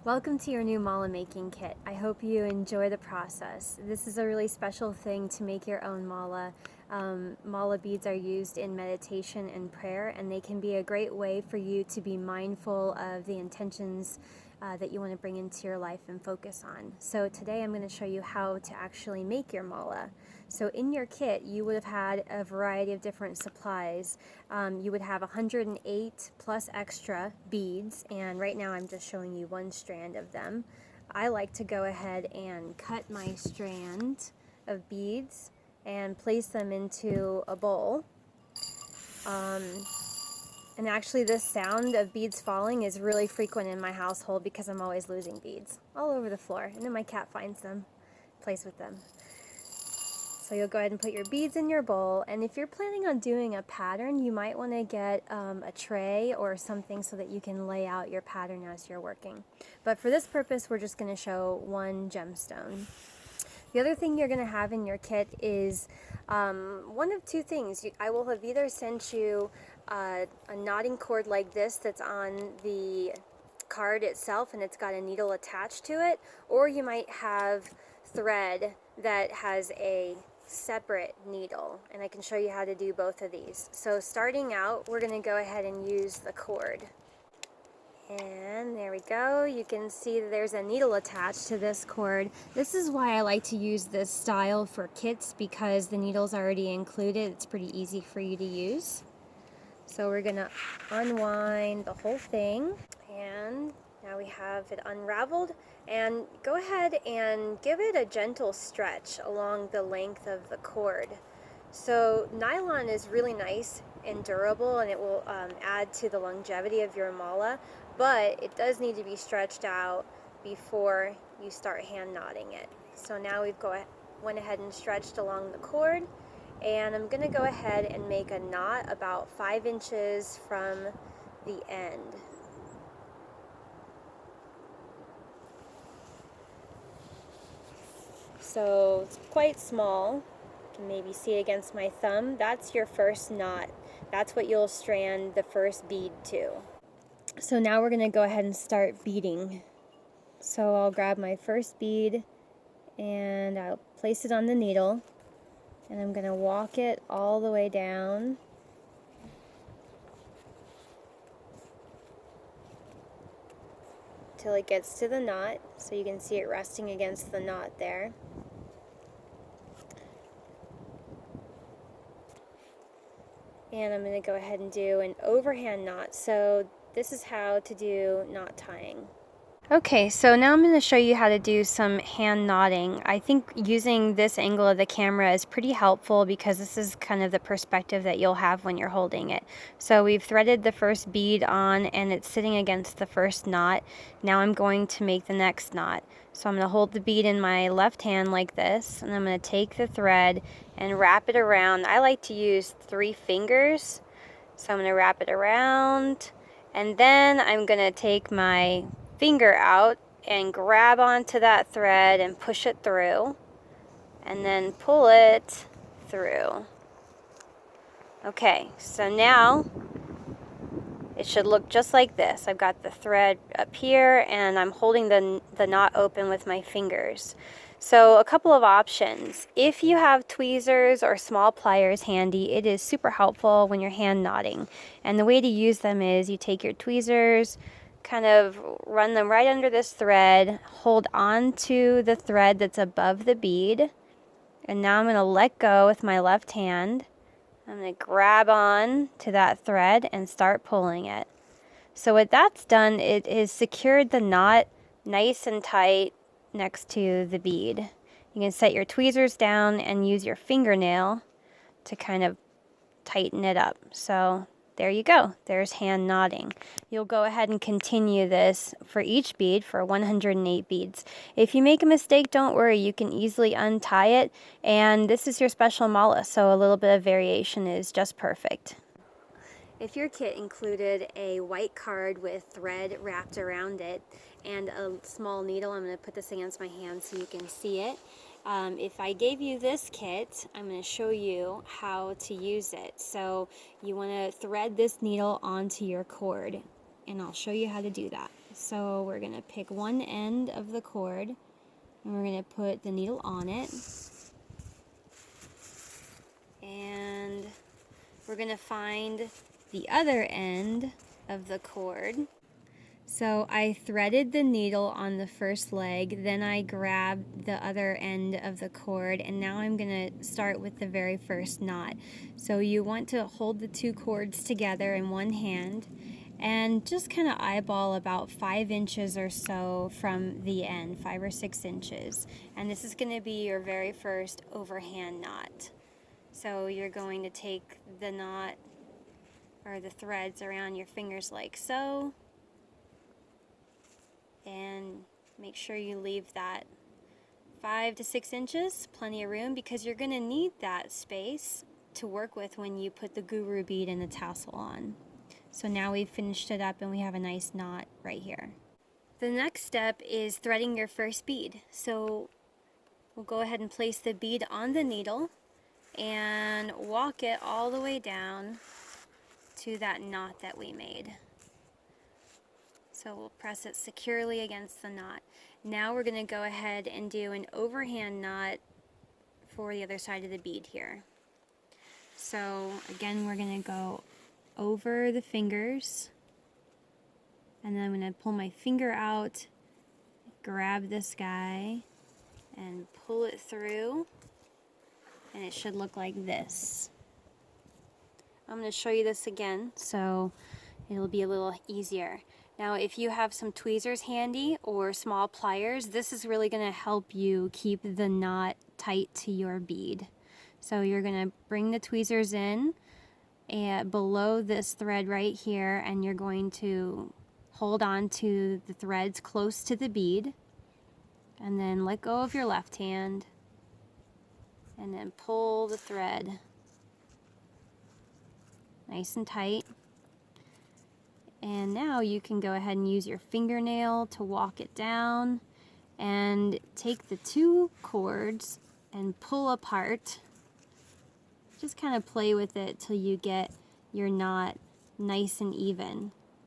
Welcome to your new mala making kit. I hope you enjoy the process. This is a really special thing to make your own mala. Mala beads are used in meditation and prayer, and they can be a great way for you to be mindful of the intentions that you want to bring into your life and focus on. So today I'm going to show you how to actually make your mala. So in your kit you would have had a variety of different supplies. You would have 108 plus extra beads, and right now I'm just showing you one strand of them. I like to go ahead and cut my strand of beads and place them into a bowl. And actually this sound of beads falling is really frequent in my household because I'm always losing beads all over the floor, and then my cat finds them, plays with them. So you'll go ahead and put your beads in your bowl, and if you're planning on doing a pattern, you might want to get a tray or something so that you can lay out your pattern as you're working. But for this purpose, we're just going to show one gemstone. The other thing you're going to have in your kit is one of two things. I will have either sent you a knotting cord like this that's on the card itself and it's got a needle attached to it, or you might have thread that has a separate needle, and I can show you how to do both of these. So starting out, we're going to go ahead and use the cord. And there we go. You can see that there's a needle attached to this cord. This is why I like to use this style for kits, because the needle's already included. It's pretty easy for you to use. So we're gonna unwind the whole thing, and now we have it unraveled. And go ahead and give it a gentle stretch along the length of the cord. So nylon is really nice and durable, and it will add to the longevity of your mala, but it does need to be stretched out before you start hand knotting it. So now we've went ahead and stretched along the cord, and I'm going to go ahead and make a knot about 5 inches from the end. So it's quite small. You can maybe see it against my thumb. That's your first knot. That's what you'll strand the first bead to. So now we're going to go ahead and start beading. So I'll grab my first bead and I'll place it on the needle, and I'm going to walk it all the way down till it gets to the knot, so you can see it resting against the knot there. And I'm going to go ahead and do an overhand knot. So this is how to do knot tying. Okay, so now I'm going to show you how to do some hand knotting. I think using this angle of the camera is pretty helpful because this is kind of the perspective that you'll have when you're holding it. So we've threaded the first bead on and it's sitting against the first knot. Now I'm going to make the next knot. So I'm going to hold the bead in my left hand like this, and I'm going to take the thread and wrap it around. I like to use 3 fingers. So I'm going to wrap it around, and then I'm going to take my finger out and grab onto that thread and push it through, and then pull it through. Okay, so now it should look just like this. I've got the thread up here and I'm holding the knot open with my fingers. So a couple of options. If you have tweezers or small pliers handy, it is super helpful when you're hand knotting. And the way to use them is you take your tweezers, kind of run them right under this thread, hold on to the thread that's above the bead, and now I'm going to let go with my left hand. I'm going to grab on to that thread and start pulling it. So what that's done, it is secured the knot nice and tight next to the bead. You can set your tweezers down and use your fingernail to kind of tighten it up. So there you go. There's hand knotting. You'll go ahead and continue this for each bead for 108 beads. If you make a mistake, don't worry. You can easily untie it, and this is your special mala, so a little bit of variation is just perfect. If your kit included a white card with thread wrapped around it and a small needle, I'm going to put this against my hand so you can see it. If I gave you this kit, I'm going to show you how to use it. So you want to thread this needle onto your cord, and I'll show you how to do that. So we're going to pick one end of the cord and we're going to put the needle on it. And we're going to find the other end of the cord. So I threaded the needle on the first leg, then I grabbed the other end of the cord, and now I'm going to start with the very first knot. So you want to hold the two cords together in one hand and just kind of eyeball about 5 inches or so from the end, 5 or 6 inches. And this is going to be your very first overhand knot. So you're going to take the knot or the threads around your fingers like so, and make sure you leave that 5 to 6 inches, plenty of room, because you're going to need that space to work with when you put the guru bead and the tassel on. So now we've finished it up and we have a nice knot right here. The next step is threading your first bead. So we'll go ahead and place the bead on the needle and walk it all the way down to that knot that we made. So we'll press it securely against the knot. Now we're going to go ahead and do an overhand knot for the other side of the bead here. So again, we're going to go over the fingers, and then I'm going to pull my finger out, grab this guy, and pull it through, and it should look like this. I'm going to show you this again so it'll be a little easier. Now if you have some tweezers handy or small pliers, this is really going to help you keep the knot tight to your bead. So you're going to bring the tweezers in and below this thread right here, and you're going to hold on to the threads close to the bead, and then let go of your left hand and then pull the thread nice and tight. And now you can go ahead and use your fingernail to walk it down and take the two cords and pull apart. Just kind of play with it till you get your knot nice and even.